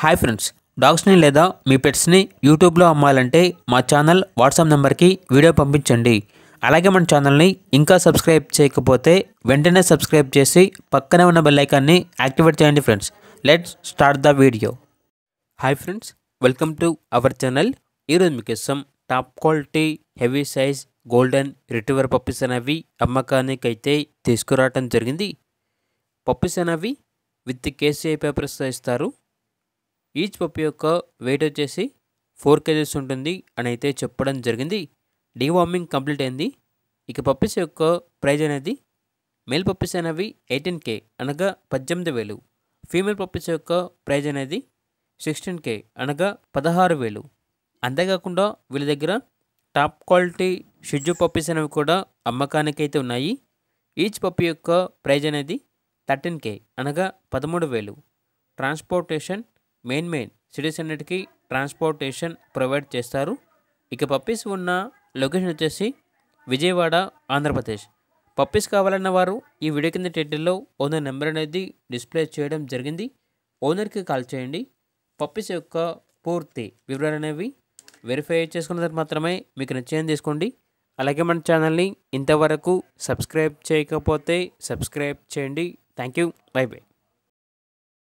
Hi friends, డాగ్స్ని లేదా మీ పెట్స్ని యూట్యూబ్లో అమ్మాలంటే మా ఛానల్ వాట్సాప్ నెంబర్కి వీడియో పంపించండి. అలాగే మన ఛానల్ని ఇంకా సబ్స్క్రైబ్ చేయకపోతే వెంటనే సబ్స్క్రైబ్ చేసి పక్కనే ఉన్న బెల్ ఐకాన్ని యాక్టివేట్ చేయండి friends. Let's start the video. Hi friends, welcome to our channel. ఈరోజు మీకోసం top quality heavy size golden retriever puppies అనేవి అమ్మకానికి అయితే తీసుకురావటం జరిగింది. పప్పీస్ అనేవి విత్ కేసీఐ పేపర్స్తో ఇస్తారు. ఈచ్ పప్పీ యొక్క వెయిట్ వచ్చేసి 4 kgs ఉంటుంది అని అయితే చెప్పడం జరిగింది. డీవార్మింగ్ కంప్లీట్ అయింది. ఇక పప్పీస్ యొక్క ప్రైజ్ అనేది మేల్ పప్పీస్ అనేవి 18K అనగా 18,000. ఫీమేల్ పప్పీస్ యొక్క ప్రైజ్ అనేది 16K అనగా 16,000. అంతేకాకుండా వీళ్ళ దగ్గర టాప్ క్వాలిటీ షిజు పప్పీస్ అనేవి కూడా అమ్మకానికి అయితే ఉన్నాయి. ఈచ్ పప్పీ యొక్క ప్రైజ్ అనేది 13K అనగా 13,000. ట్రాన్స్పోర్టేషన్ మెయిన్ సిటీస్ అన్నిటికీ ట్రాన్స్పోర్టేషన్ ప్రొవైడ్ చేస్తారు. ఇక పప్పీస్ ఉన్న లొకేషన్ వచ్చేసి విజయవాడ, ఆంధ్రప్రదేశ్. పప్పీస్ కావాలన్న వారు ఈ వీడియో కింద టైటిల్లో ఓనర్ నెంబర్ అనేది డిస్ప్లే చేయడం జరిగింది. ఓనర్కి కాల్ చేయండి. పప్పీస్ యొక్క పూర్తి వివరాలు అనేవి వెరిఫై చేసుకున్న తర్వాత మాత్రమే మీకు నచ్చేది తీసుకోండి. అలాగే మన ఛానల్ని ఇంతవరకు సబ్స్క్రైబ్ చేయకపోతే సబ్స్క్రైబ్ చేయండి. Thank you. By by.